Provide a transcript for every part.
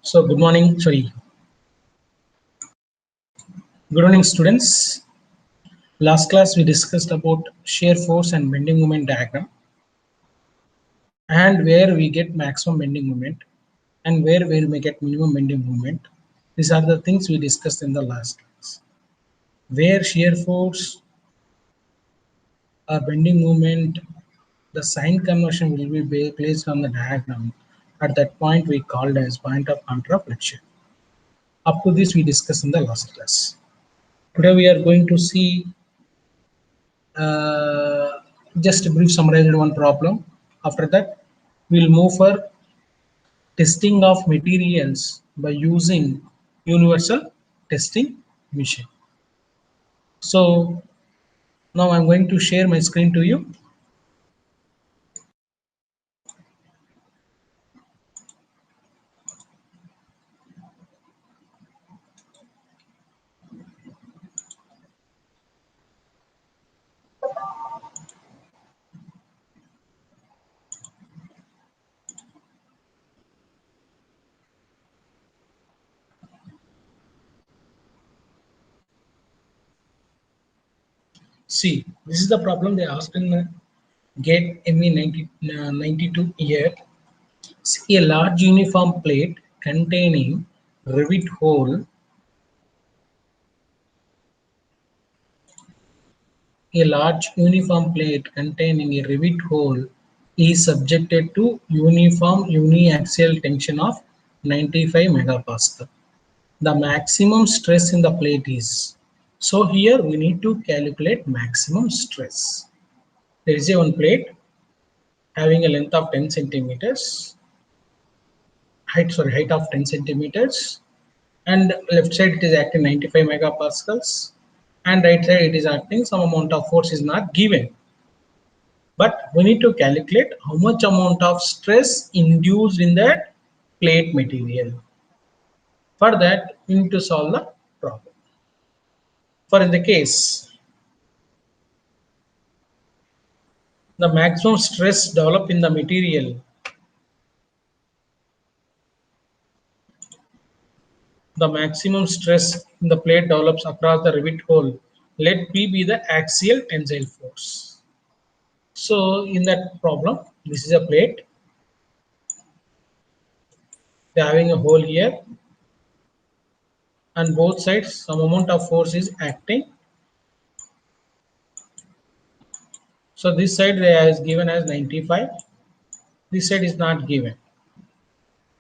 So good morning, sorry, good morning students. Last class we discussed about shear force and bending moment diagram and where we get maximum bending moment and where we may get minimum bending moment. These are the things we discussed in the last class. Where shear force or bending moment, the sign conversion will be placed on the diagram. At that point we called as point of contour of flexion. Up to this we discussed in the last class. Today we are going to see uh, just a brief summarized one problem. After that, we'll move for testing of materials by using universal testing machine. So now I'm going to share my screen to you. See, this is the problem they asked in the GATE ME 92 year. See a large uniform plate containing rivet hole. A large uniform plate containing a rivet hole is subjected to uniform uniaxial tension of 95 megapascal. The maximum stress in the plate is. So here we need to calculate maximum stress. There is a one plate having a length of 10 centimeters, height of 10 centimeters, and left side it is acting 95 megapascals, and right side it is acting some amount of force is not given. But we need to calculate how much amount of stress induced in that plate material. For that, we need to solve the problem. For in the case, the maximum stress developed in the material, the maximum stress in the plate develops across the rivet hole. Let P be the axial tensile force. So in that problem, this is a plate. They are having a hole here, and both sides some amount of force is acting. So this side is given as 95. This side is not given.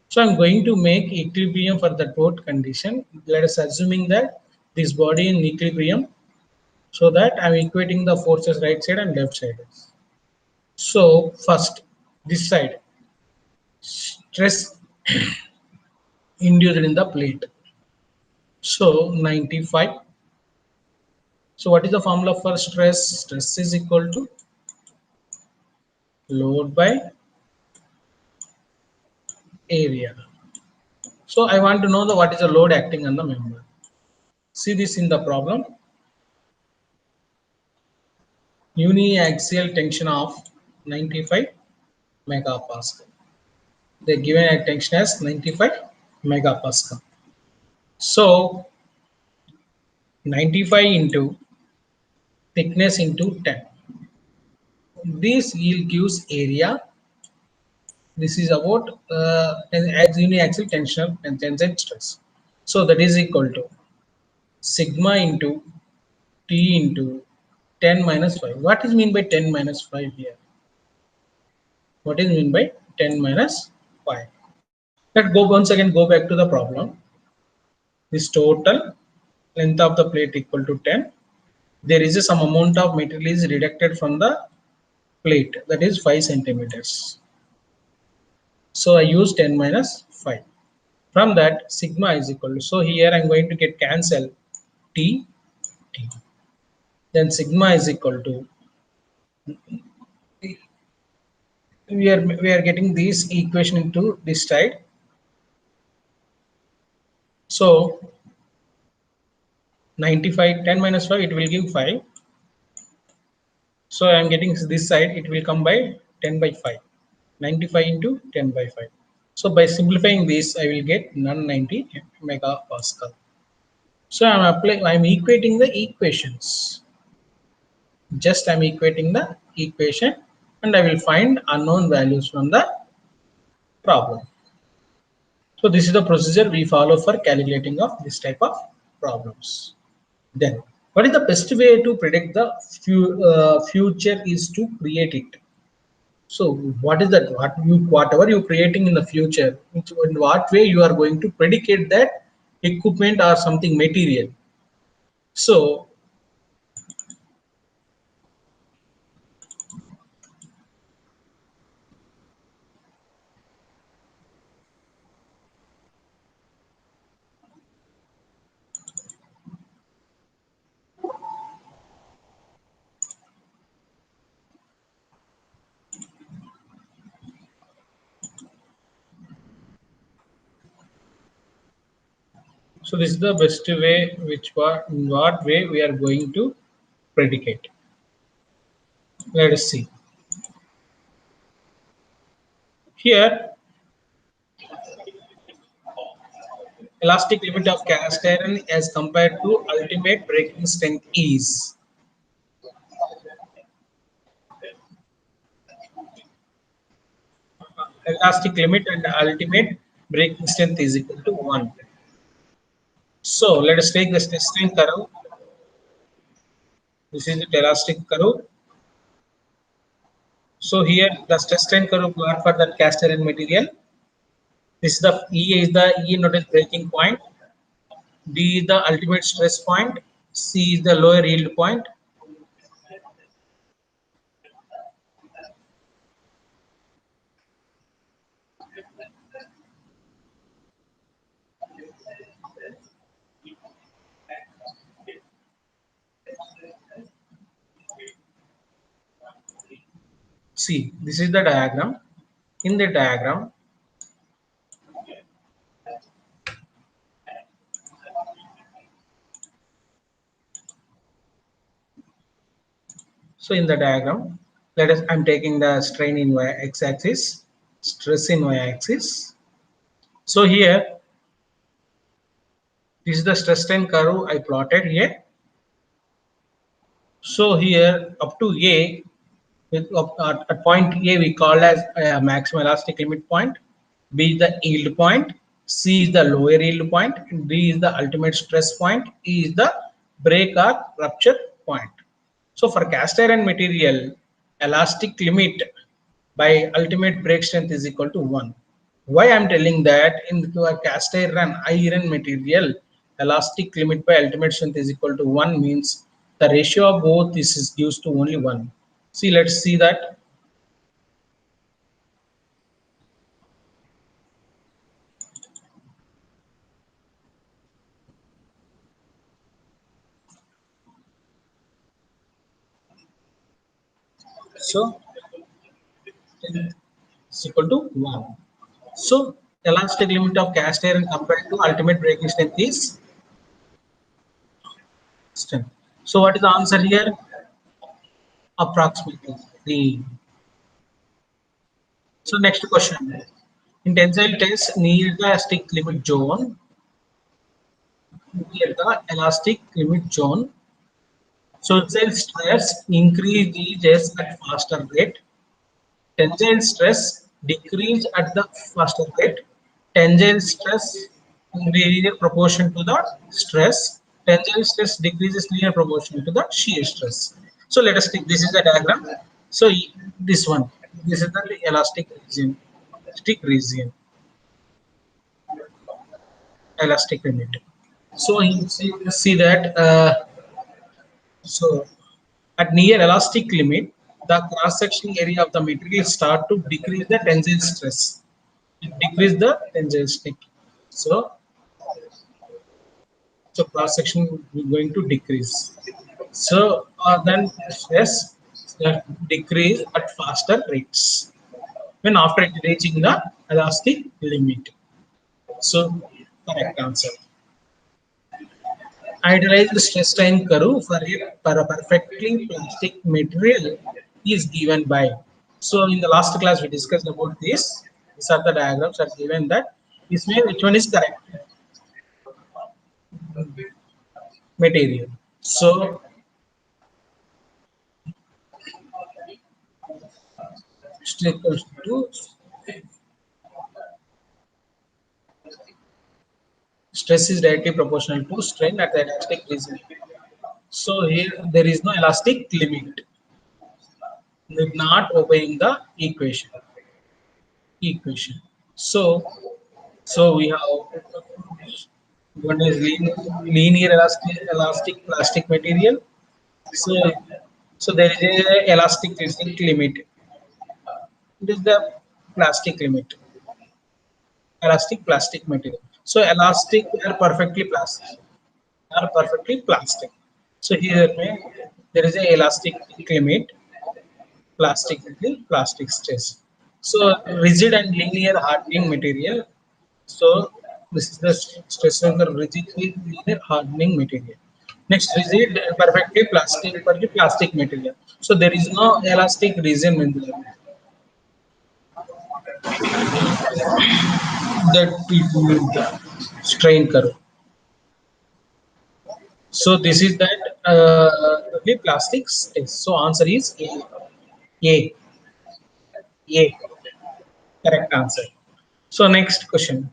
So I'm going to make equilibrium for the both condition. Let us assuming that this body in equilibrium, so that I'm equating the forces right side and left side. So first this side, stress induced in the plate. So 95. So what is the formula for stress? Stress is equal to load by area. So I want to know the what is the load acting on the member. See this in the problem. Uniaxial tension of 95 megapascal. They given a tension as 95 megapascal. So 95 into thickness into 10. This yield gives area. This is about uniaxial tension and tensile stress. So that is equal to sigma into T into 10 minus 5. What is mean by 10 minus 5 here? What is mean by 10 minus 5? Let's go once again go back to the problem. This total length of the plate equal to 10. There is some amount of material is deducted from the plate, that is 5 centimeters. So I use 10 minus 5. From that sigma is equal to, so here I'm going to get cancel T. Then sigma is equal to, we are getting this equation into this side. So 95, 10 minus 5, it will give 5. So I am getting this side, it will come by 10 by 5. 95 into 10 by 5. So by simplifying this, I will get 190 megapascal. So I'm equating the equations. Just I'm equating the equation and I will find unknown values from the problem. So this is the procedure we follow for calculating of this type of problems. Then what is the best way to predict the future is to create it. So what is that? Whatever you creating in the future, in what way you are going to predicate that equipment or something material. So so this is the best way, in what way we are going to predicate. Let us see. Here, elastic limit of cast iron as compared to ultimate breaking strength is. Elastic limit and ultimate breaking strength is equal to 1. So let us take the stress strain curve. This is the elastic curve. So here the stress strain curve plot for the cast iron material. This is the E is the E noted breaking point. D is the ultimate stress point. C is the lower yield point. See, this is the diagram. In the diagram, so in the diagram, let us. I'm taking the strain in y-axis, stress in y-axis. So here, this is the stress strain curve I plotted here. So here up to A, at point A we call as maximum elastic limit point, B is the yield point, C is the lower yield point, D is the ultimate stress point, E is the break or rupture point. So for cast iron material, elastic limit by ultimate break strength is equal to 1. Why I'm telling that in cast iron material, elastic limit by ultimate strength is equal to 1 means the ratio of both this is used to only 1. See, let's see that. So it's equal to 1. So elastic limit of cast iron compared to ultimate breaking strength is strength. So what is the answer here? Approximately 3. So next question. In tensile test near the elastic limit zone, so tensile stress increases at faster rate. Tensile stress decrease at the faster rate. Tensile stress linear proportion to the stress. Tensile stress decreases linear proportion to the shear stress. So let us take this is the diagram. So this one, this is the elastic region, elastic limit. So you see that so at near elastic limit, the cross-section area of the material start to decrease the tensile stress. It decrease the tensile stress. So, so cross-section is going to decrease. So then stress decrease at faster rates when after reaching the elastic limit. So correct answer. Idealized stress strain curve for a perfectly plastic material is given by. So in the last class we discussed about this. These are the diagrams are given that this way which one is correct material. So is equals to stress is directly proportional to strain at the elastic region. So here there is no elastic limit, not obeying the equation. So we have one is linear elastic plastic material. So there is a elastic limit. It is the plastic limit, elastic plastic material. So elastic are perfectly plastic. So here there is a elastic limit, plastic stress. So rigid and linear hardening material. So this is the stress on the rigid linear hardening material. Next, rigid perfectly plastic material. So there is no elastic region in the that the strain curve. So this is that the plastic stress. So answer is A. A. A. Correct answer. So next question.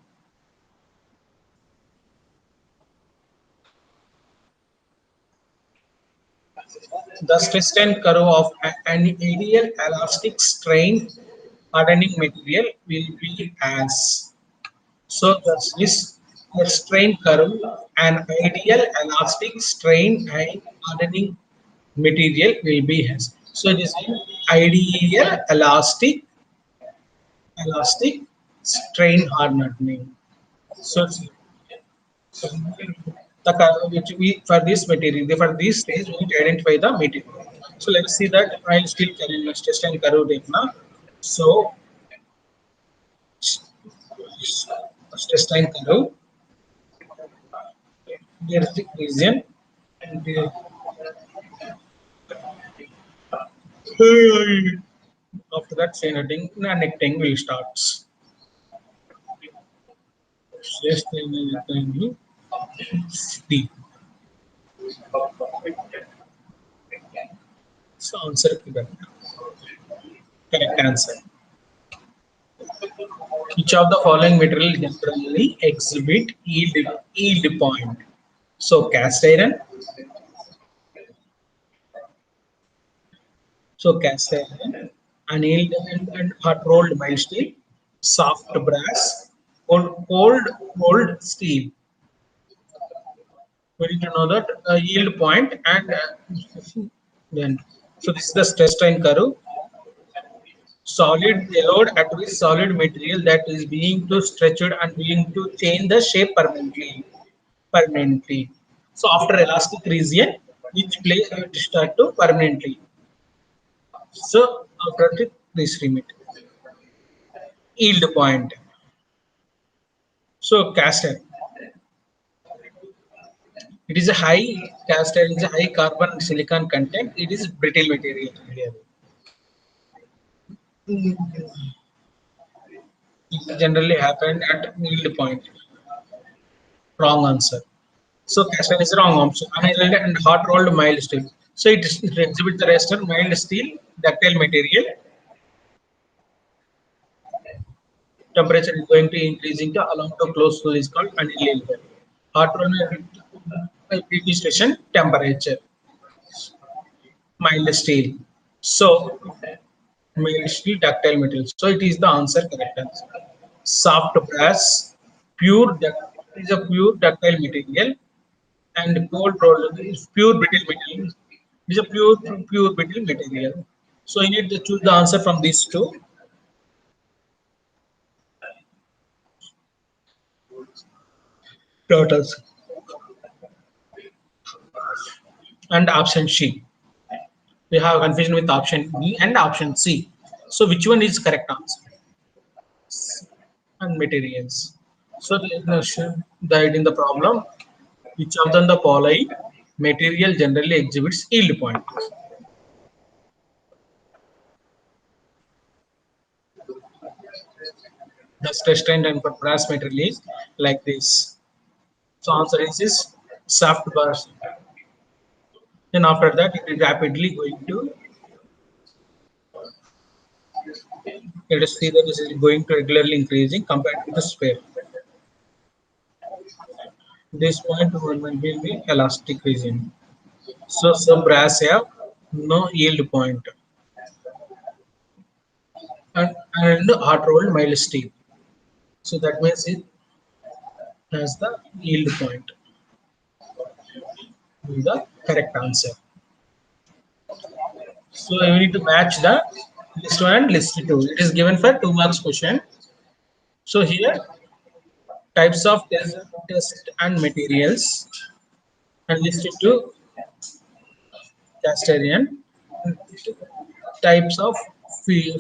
The stress strain curve of an ideal elastic strain hardening material will be as. So the strain curve, an ideal elastic strain and hardening material will be as. So this is ideal elastic strain hardening. So the which we for this material for this stage we need to identify the material. So let's see that I'll still carry my stress and curve data. So stress line curve, there's the region, and after that saying netting will starts. Stress line D. So answer correct answer. Each of the following material generally exhibit yield point. So cast iron, so cast iron, annealed and hot rolled mild steel, soft brass, cold steel. We need to know that yield point and then. So this is the stress strain curve. Solid load at which solid material that is being to stretched and being to change the shape permanently. So after elastic region, which play start to permanently. So after this limit, yield point. So cast iron. It is a high cast iron is a high carbon silicon content. It is brittle material. It generally happen at yield point. Wrong answer. So cast iron is the wrong option. Annealed and hot rolled mild steel. So it exhibits the rest of mild steel ductile material. Temperature is going to increasing to along to close to is called annealed. Hot rolled station temperature. Mild steel. So mild steel ductile material. So it is the answer correct answer. Soft brass, is a pure ductile material, and cold rolled is pure brittle material. It is a pure brittle material. So you need to choose the answer from these two. Totals and option C. We have confusion with option B and option C. So which one is correct answer? And materials. So in the problem, which of them the following material generally exhibits yield point? The stress strain and brass material is like this. So answer is soft burst. Then after that, it is rapidly going to, let us see that this is going to regularly increasing compared to the sphere. This point will be elastic region. So some brass have no yield point, and hot rolled mild steel. So that means it has the yield point. The correct answer. So you need to match the list one and list two. It is given for 2 marks question. So here types of test and materials, and listed to cast iron, types of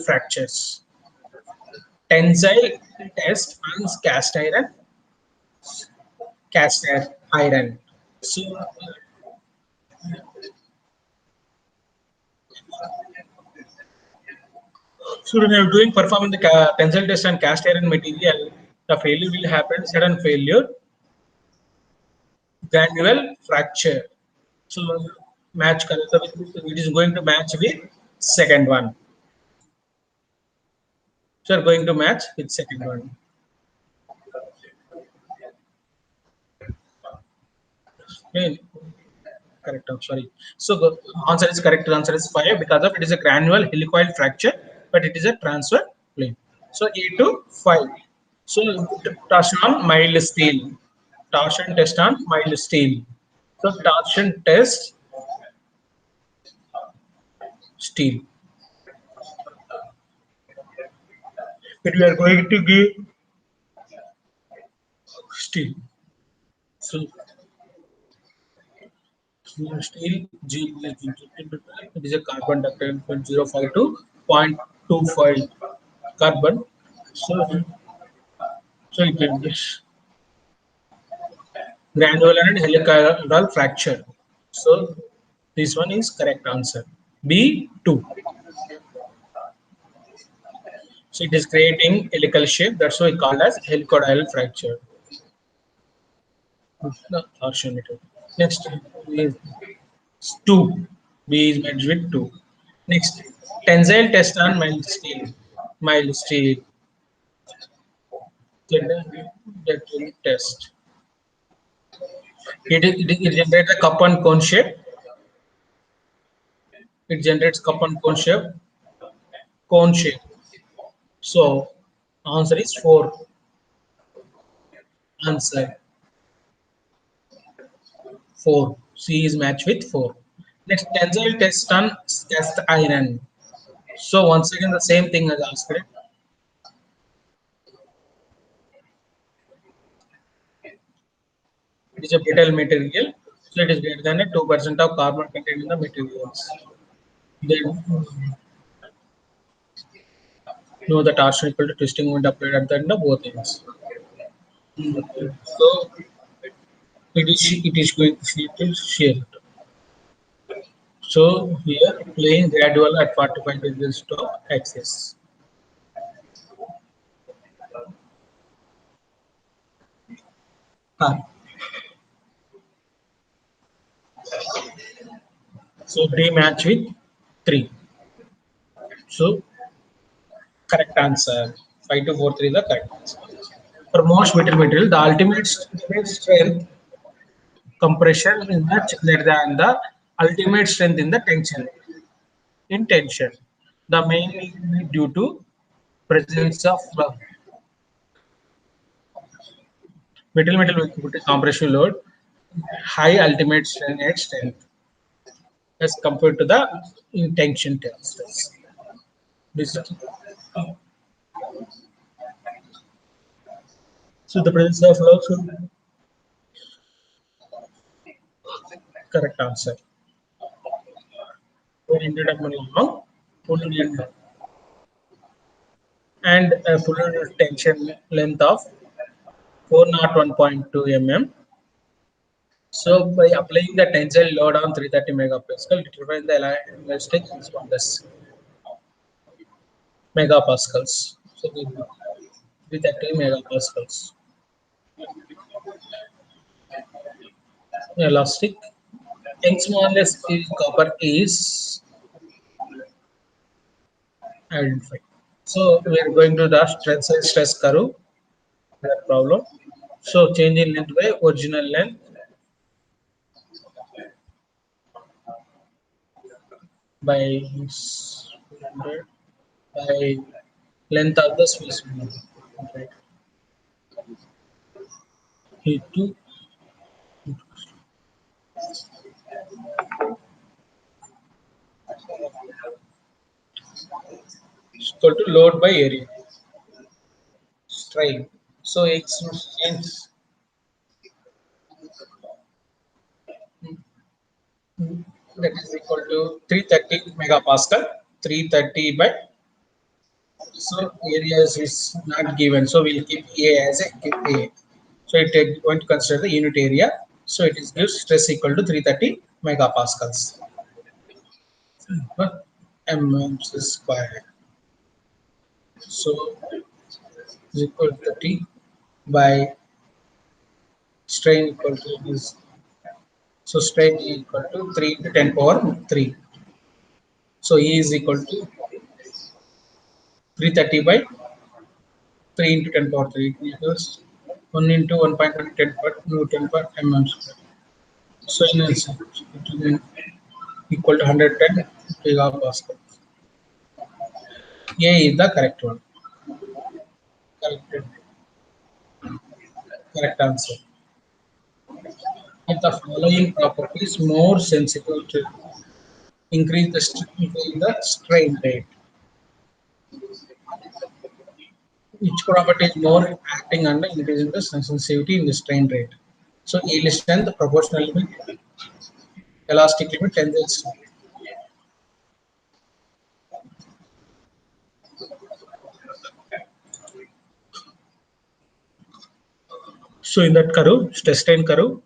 fractures, tensile test and cast iron. So, so when you're doing performing the tensile test and cast iron material, the failure will happen sudden failure, granular fracture. So match color. So it is going to match with second one. So are going to match with second one. Okay. Correct. I'm sorry. So the answer is correct. The answer is 5 because of it is a granular helicoid fracture, but it is a transfer plane. So A to 5. So torsion on mild steel. Torsion test on mild steel. So torsion test steel. But we are going to give steel. So steel G it is a carbon ductile 0.05 to 0.25 carbon. So so it is granular and helicoidal fracture. So this one is correct answer. B2. So it is creating helical shape. That's why called as helicoidal fracture. No, torsion method. Next is 2. B is matched with 2. Next, tensile test on mild steel. Mild steel. That will test. It generates a cup and cone shape. It generates cup and cone shape. Cone shape. So answer is 4. Answer 4. C is matched with 4. Next, tensile test on cast iron. So once again the same thing as asked. It is a brittle material, so it is greater than a 2% of carbon contained in the materials. Then know the torsion equal to twisting moment applied at the end of both ends. So it is going to shear to shear. So here playing gradual at 45 degrees to axis. Ah, so D match with 3. So correct answer. 5 to 4 3 is the correct answer. For most brittle material, the ultimate strength compression is much less than the ultimate strength in the tension. In tension, the mainly due to presence of brittle metal with compression load, high ultimate strength as compared to the in tension tensors. This so the presence of flux correct answer. We ended up long full and a full tension length of 401.2 mm. So by applying the tensile load on 330 megapascal, determine the elastic response megapascals. So 330 megapascals. Elastic. Young's modulus is copper is identified. So we are going to the tensile stress curve. That problem. So change in length by original length by 100 by length of the specimen. Right. Heat to equal to load by area. Strain. So X means that is equal to 330 megapascal. 330 by, so areas is not given, so we'll keep A as a keep A. So it is going to consider the unit area. So it is gives stress equal to 330 megapascals. But mm square. So is equal to 30 by strain equal to this. So strain is equal to 3 to 10 power 3. So E is equal to 330 by 3 into 10 power 3 equals 1 into 1.1 10 per Newton per mm square. So in answer, it will be equal to 110 gigapascal. A is the correct one. Correct, correct answer. If the following properties more sensitive to increase the strain rate. Each property is more acting under increasing the sensitivity in the strain rate. So yield strength, proportional limit, elastic limit, tensile strength. So in that curve, stress strain curve,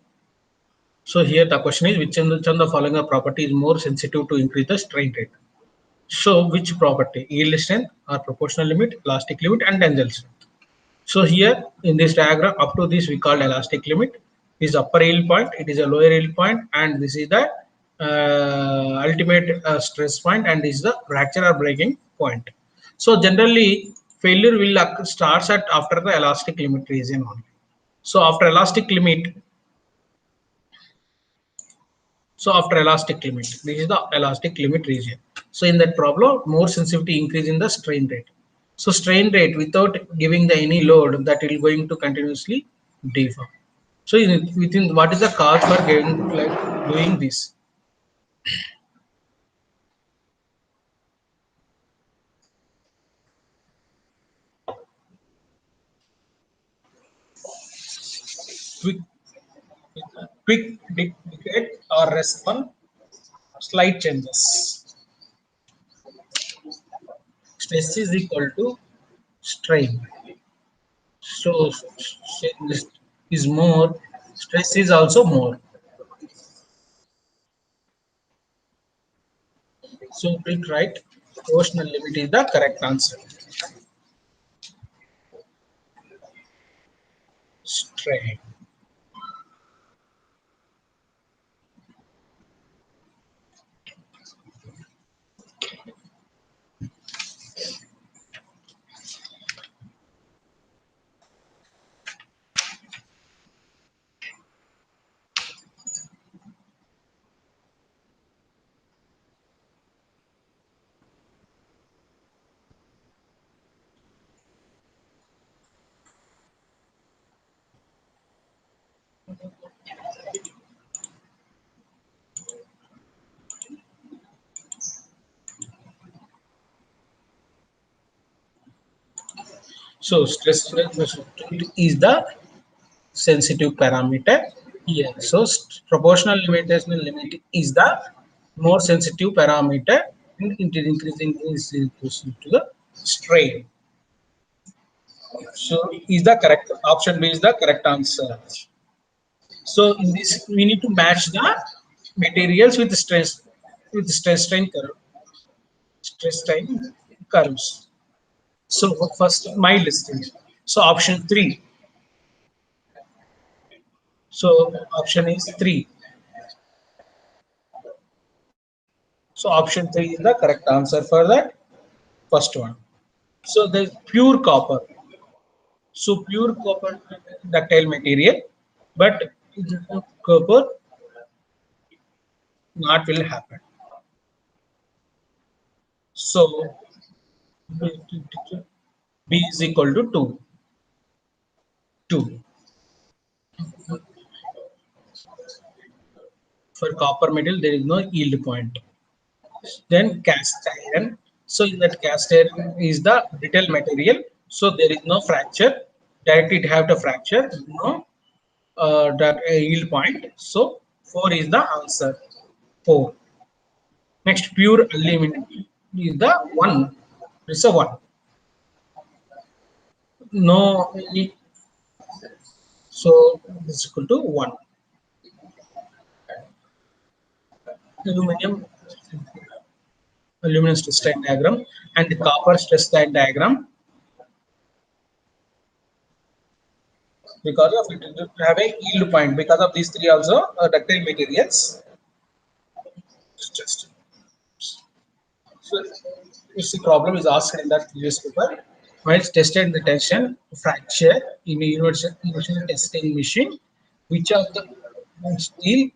so here the question is which of the following property is more sensitive to increase the strain rate? So which property? Yield strength or proportional limit, elastic limit and tensile strength. So here in this diagram up to this we call elastic limit. This is upper yield point, it is a lower yield point, and this is the ultimate stress point, and this is the fracture or breaking point. So generally failure will starts at after the elastic limit region only. So after elastic limit, so after elastic limit, this is the elastic limit region. So in that problem, more sensitivity increase in the strain rate. So strain rate without giving the any load, that will going to continuously deform. So within what is the cause for getting like doing this? Quick, quick decay or respond slight changes. Stress is equal to strain. So strain is more, stress is also more. So click right. Proportional limit is the correct answer. Strain. So stress is the sensitive parameter here. So proportional limitation limit is the more sensitive parameter, and it is increasing is to the strain. So is the correct option B is the correct answer. So in this we need to match the materials with stress strain curve, stress strain curves. So first my listing. So option 3. So option is 3. So option 3 is the correct answer for that first one. So the pure copper. So pure copper ductile material, but copper not will happen. So B is equal to 2. 2. For copper metal, there is no yield point. Then cast iron. So in that cast iron is the brittle material. So there is no fracture. Directly it have to fracture. No that yield point. So 4 is the answer. 4. Next pure aluminum is the 1. It's a 1. No, so this is equal to 1. Aluminum, aluminum stress strain diagram and the copper stress strain diagram, because of it have a yield point because of these three also ductile materials. Just so if the problem is asked in that previous paper, while tested the tension fracture in a universal testing machine, which of the steel.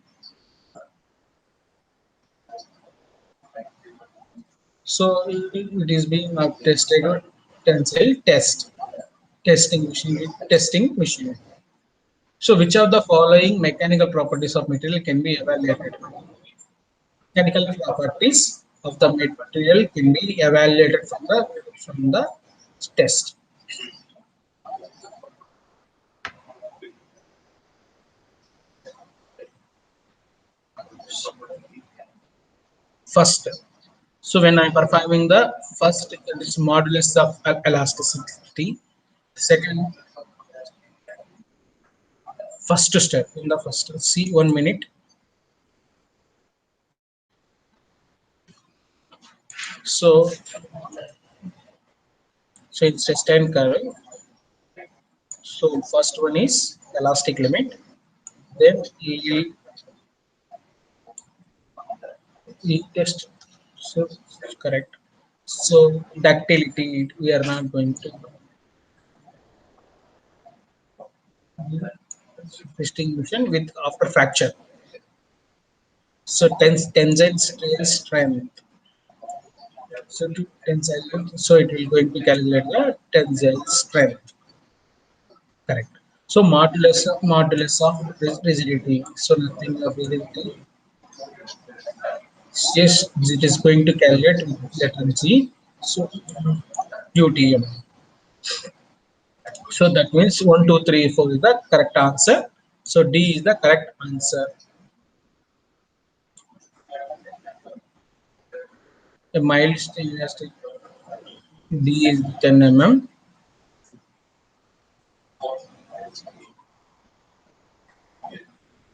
So it is being tested tensile testing machine. So which of the following mechanical properties of material can be evaluated? Mechanical properties of the material can be evaluated from the test. First, so when I'm performing the first, it is modulus of elasticity. Second, first step in the first. See 1 minute. So it's just 10 curve. So first one is elastic limit. Then test. So correct. So ductility we are not going to distinction with after fracture. So tensile strength. So to tensile, so it will going to calculate the tensile strength. Correct. So modulus of rigidity. So nothing of rigidity. Yes, it is going to calculate letter G. So UTM. So that means 1, 2, 3, 4 is the correct answer. So D is the correct answer. A mild stainless steel. D is 10 mm.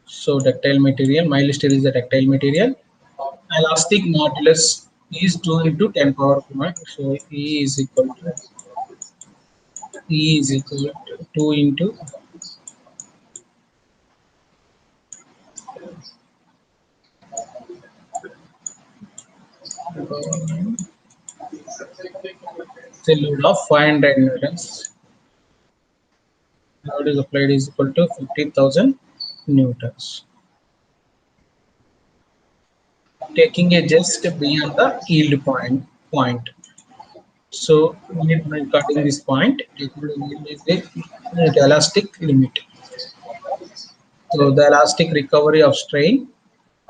So ductile material, mild steel is the ductile material. Elastic modulus is 2 into 10 power 5. So E is equal to 2 into the load of 500 newtons. Load is applied is equal to 15,000 newtons. Taking a just beyond the yield point. So regarding this point, the elastic limit. So the elastic recovery of strain,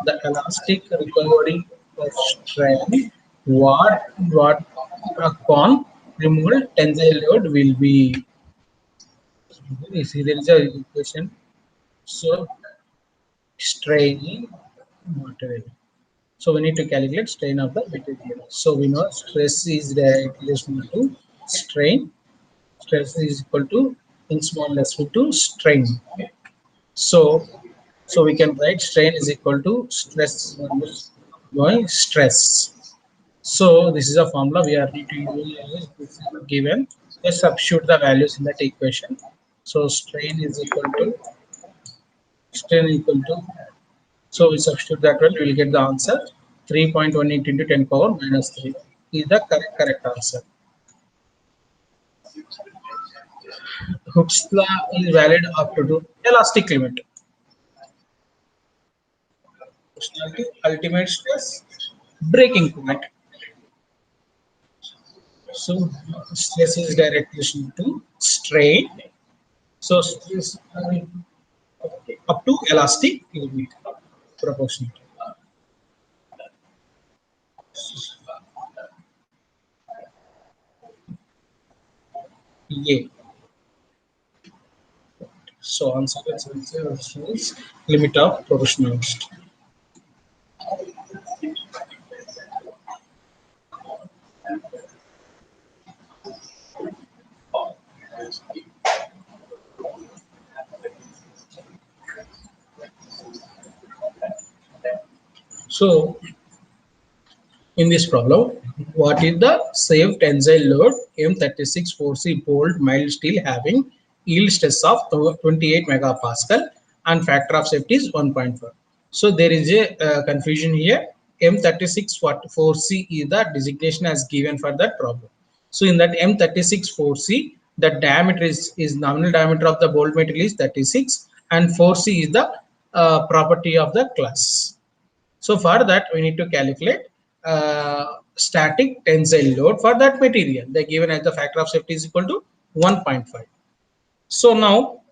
the elastic recovery of strain, what upon removal tensile load will be. You see, there is a equation. So strain material. So we need to calculate strain of the material. So we know stress is relation to strain. Stress is equal to in small less to strain. So we can write strain is equal to stress by stress. So this is a formula we are need to use given. Just substitute the values in that equation. So strain is equal to strain equal to. So we substitute that one. We will get the answer 3.18 into 10 power minus 3 is the correct answer. Hooke's law is valid up to elastic limit. Proportionality, ultimate stress, breaking point. So stress is directly to strain. So stress up to elastic limit proportional. Yeah. So answer is limit of proportionality. So in this problem, what is the saved tensile load M36 4C bolt mild steel having yield stress of 28 megapascal and factor of safety is 1.5. So there is a confusion here. M36 4C is the designation as given for that problem. So in that M36 4C, the diameter is nominal diameter of the bolt material is 36 and 4C is the property of the class. So for that, we need to calculate static tensile load for that material. They given as the factor of safety is equal to 1.5. So now,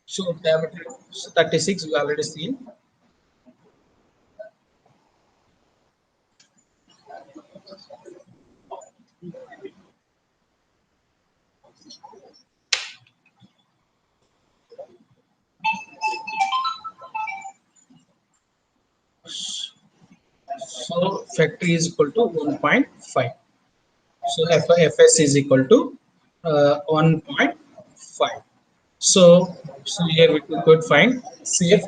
so diameter 36 we already seen. So factor is equal to 1.5. So Fs is equal to 1.5. So here we could find safe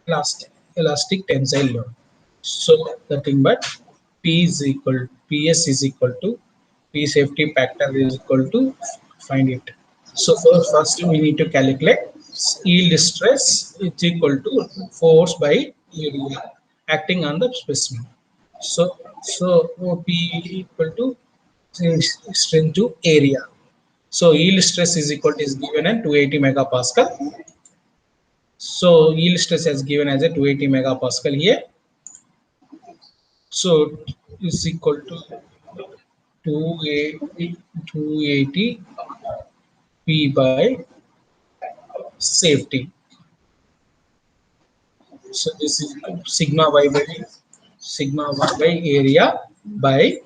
elastic tensile load. So nothing but P is equal PS is equal to P safety factor is equal to find it. So first we need to calculate yield stress is equal to force by area acting on the specimen. So P equal to strength to area. So yield stress is equal to is given at 280 megapascal. So yield stress is given as a 280 megapascal here. So is equal to 280 P by safety. So this is sigma y by area by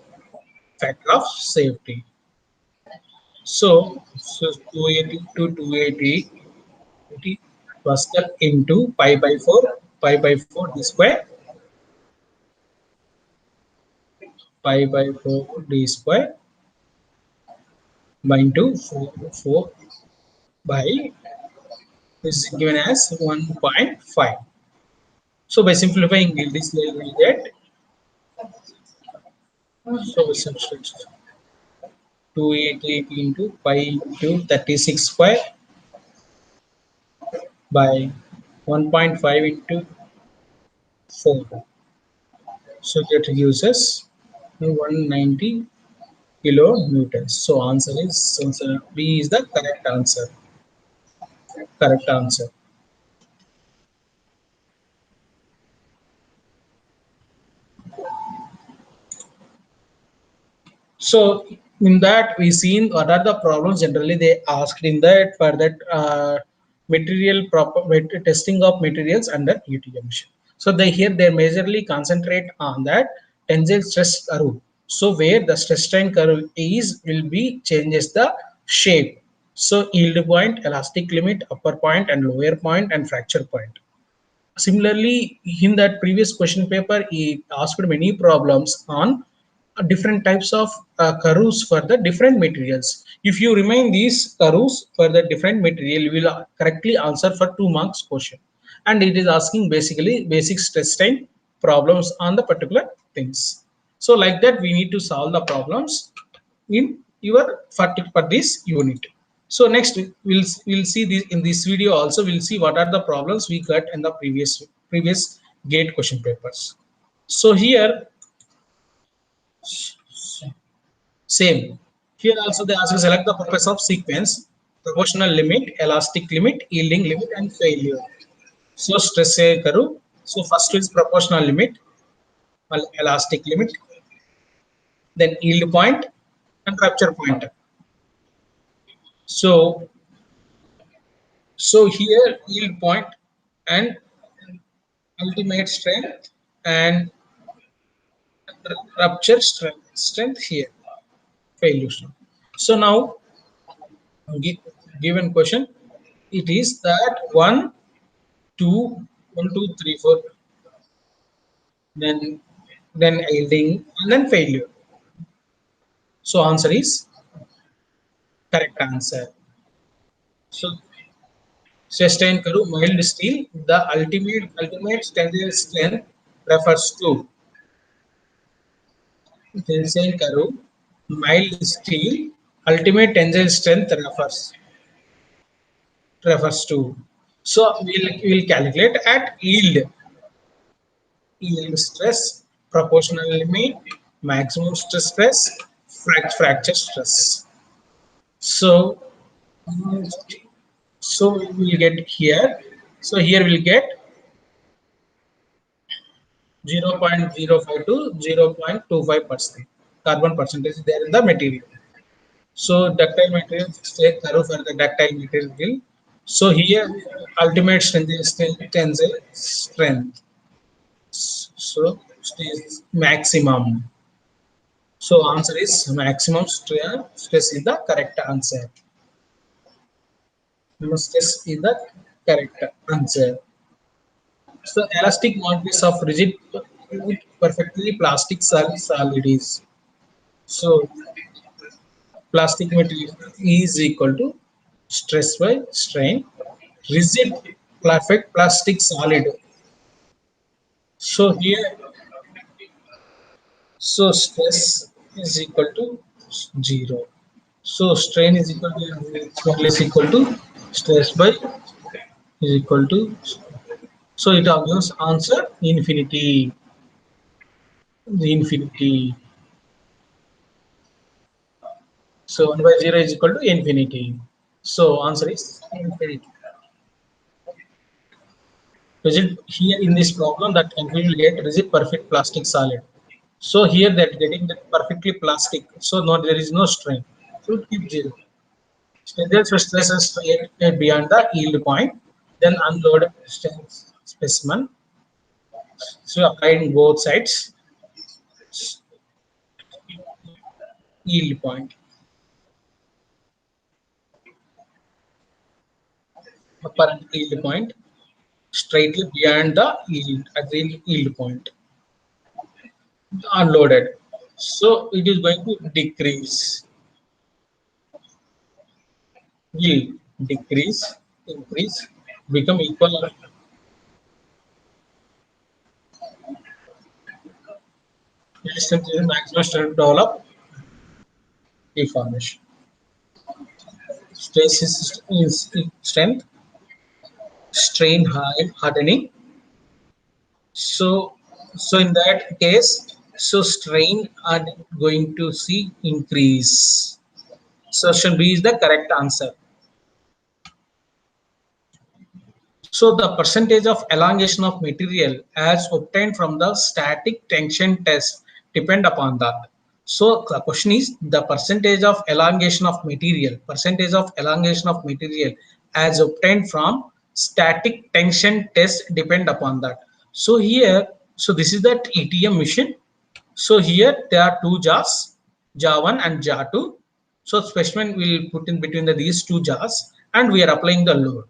factor of safety. So 280 to 280 Pascal into pi by 4 d square pi by 4 d square by into 4 by this is given as 1.5. So by simplifying this we will get so substitute 288 into pi into 36 square by 1.5 into 4. So that gives us 190 kilonewtons. So answer B is the correct answer. Correct answer. So in that we seen what are the problems generally they asked in that for that material proper testing of materials under UTM machine. So they here they majorly concentrate on that tensile stress curve. So where the stress strain curve is will be changes the shape. So yield point, elastic limit, upper point and lower point and fracture point. Similarly, in that previous question paper, he asked many problems on different types of curves for the different materials. If you remain these curves for the different material, you will correctly answer for 2 marks question. And it is asking basically basic stress strain problems on the particular things. So like that, we need to solve the problems in your for this unit. So next we'll see this in this video also. We'll see what are the problems we got in the previous gate question papers. So here same. Here also they ask you select the purpose of sequence, proportional limit, elastic limit, yielding limit, and failure. So stress से करूँ. So first is proportional limit, elastic limit, then yield point and rupture point. So here yield point and ultimate strength and rupture strength here failure. So now given question, it is that 1 2 1 2 3 4, then yielding and then failure. So answer is correct answer. So sustain karu mild steel, the ultimate tensile strength refers to tensile karu mild steel ultimate tensile strength refers to. So we'll calculate at yield stress, proportional limit, maximum stress, fracture stress. So we will get here. So here we'll get 0.05 to 0.25% carbon percentage there in the material. So ductile material stay thorough for the ductile material. So here ultimate strength is tensile strength. So stays maximum. So answer is maximum stress is the correct answer. Stress is the correct answer. So elastic molecules of rigid perfectly plastic solids. So plastic material is equal to stress by strain. Rigid perfect plastic solid. So here, so stress is equal to 0. So strain is equal to stress by is equal to. So it gives answer infinity. Infinity. So 1 by 0 is equal to infinity. So answer is infinity. Rigid here in this problem that we will get rigid perfect plastic solid. So here that getting that perfectly plastic. So no, there is no strain. So keep 0. Tensile stress is beyond the yield point. Then unload specimen. So applied in both sides. Yield point. Upper and yield point. Straightly beyond the yield at the yield point. Unloaded. So it is going to decrease. Yield decrease, increase, become equal. Resistance is maximum strength develop deformation. Stress is strength, strain hardening. So in that case, so strain are going to see increase. So option B is the correct answer. So the percentage of elongation of material as obtained from the static tension test depend upon that. So the question is the percentage of elongation of material as obtained from static tension test depend upon that. So here, so this is the ETM machine. So here there are two jars, jar 1 and jar 2. So specimen will put in between these two jars and we are applying the load.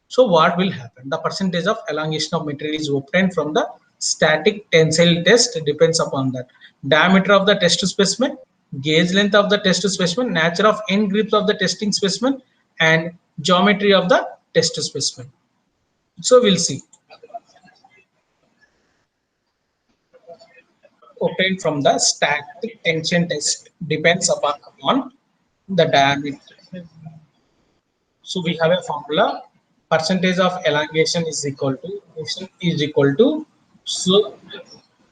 So what will happen? The percentage of elongation of material is obtained from the Static tensile test depends upon that. Diameter of the test specimen, gauge length of the test specimen, nature of end grips of the testing specimen, and geometry of the test specimen. So we'll see. Obtained from the static tension test depends upon the diameter. So we have a formula. Percentage of elongation is equal to so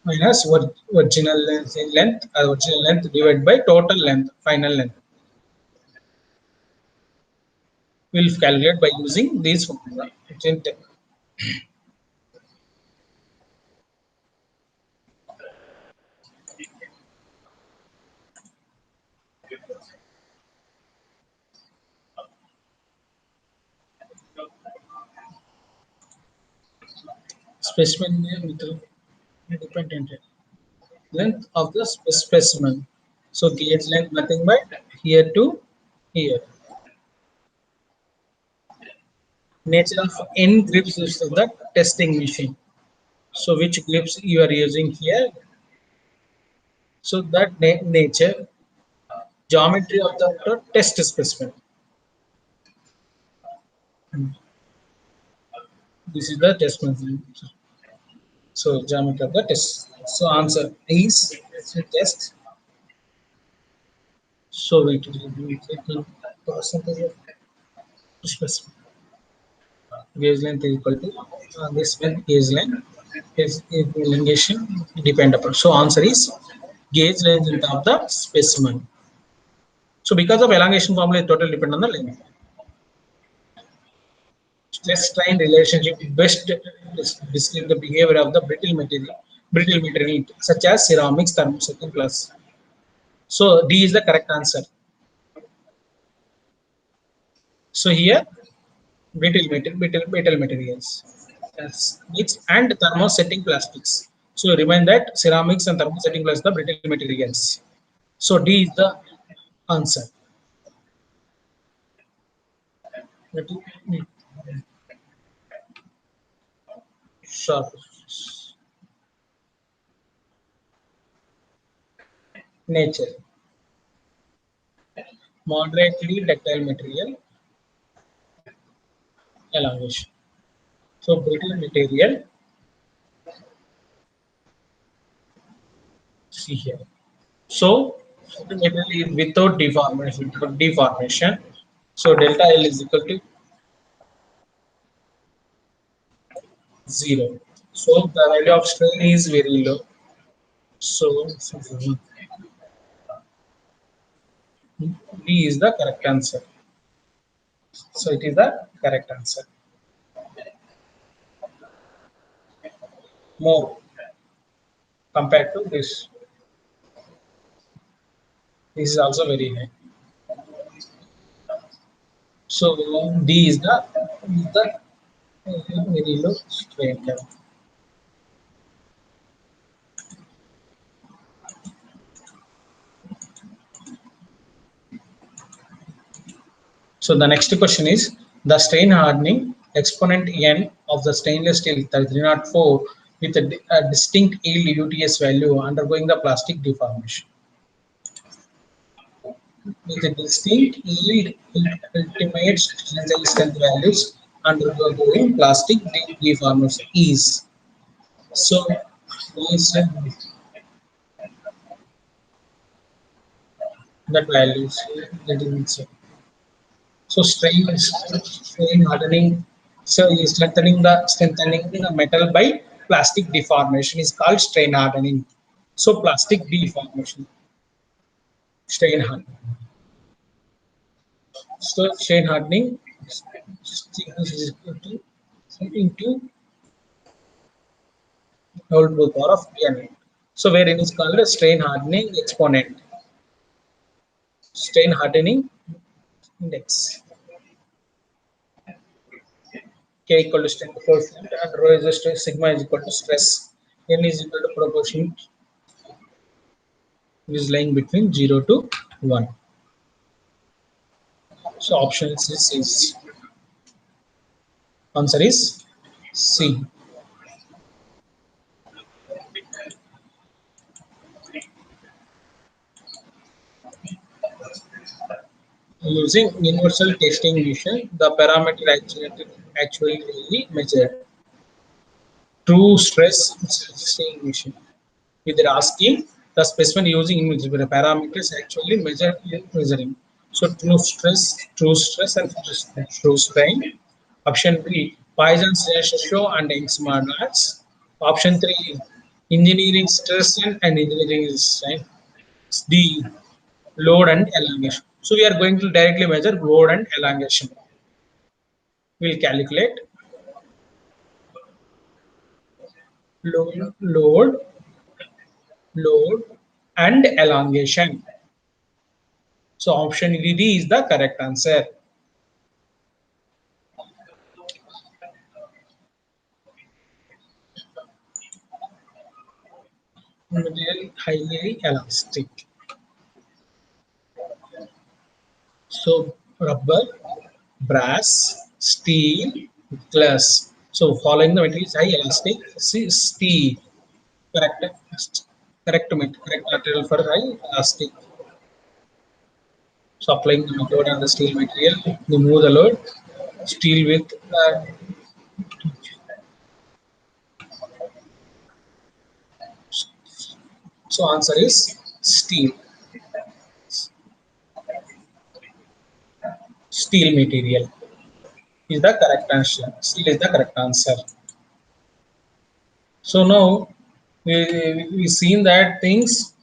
minus original length divided by total length, final length. We'll calculate by using these formula. Specimen independent length of the specimen. So gauge length nothing but here to here. Nature of end grips is the testing machine. So which grips you are using here? So that nature, geometry of the test specimen. This is the test specimen. So geometry of the test. So answer is test. So it will be percentage of specimen. Gauge length is equal to this one gauge length is elongation depend upon. So answer is gauge length of the specimen. So because of elongation formula, it totally depend on the length. Stress strain relationship best describe the behavior of the brittle material such as ceramics, thermoset, and glass. So D is the correct answer. So here brittle materials and thermosetting plastics. So remind that ceramics and thermosetting plastics are the brittle materials. So D is the answer. Sharp. Nature. Moderately ductile material. Elongation. So brittle material. See here. So material is without deformation. So delta L is equal to 0. So the value of strain is very low. So D is the correct answer. So it is the correct answer. More compared to this. This is also very high. So D is the very low strain level. So the next question is the strain hardening exponent N of the stainless steel 304 with a distinct yield UTS value undergoing the plastic deformation. With a distinct yield ultimate tensile strength values undergoing plastic deformation is. So that values that is so strain hardening. So is strengthening the metal by plastic deformation is called strain hardening. So plastic deformation, strain hardening. So strain hardening is equal to into whole to the power of n. So where it is called a strain hardening exponent. Strain hardening index. K equal to strain coefficient and rho is the stress, sigma is equal to stress. N is equal to proportion is lying between 0 to 1. So option C is answer is C. Using universal testing machine, the parameter actually really measured. True stress testing machine. If they're asking the specimen using the parameters actually measuring. So true stress and true strain. Option B, Poisson's ratio and Young's modulus. Option 3, engineering stress and engineering strain. D, load and elongation. So we are going to directly measure load and elongation. We'll calculate load, load and elongation. So option D is the correct answer. Material highly elastic. So rubber, brass, steel, glass. So following the material is high elastic. See steel. Correct. Correct material for high elastic. So applying the load on the steel material, remove the load. Steel with so answer is steel. Steel material is the correct answer. Steel is the correct answer. So now we seen that things.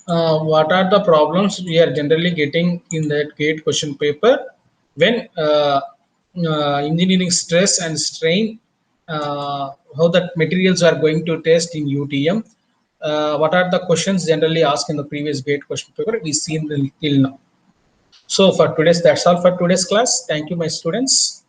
What are the problems we are generally getting in that GATE question paper when engineering stress and strain, how the materials are going to test in UTM. What are the questions generally asked in the previous GATE question paper? We seen till now. So for today's, that's all for today's class. Thank you, my students.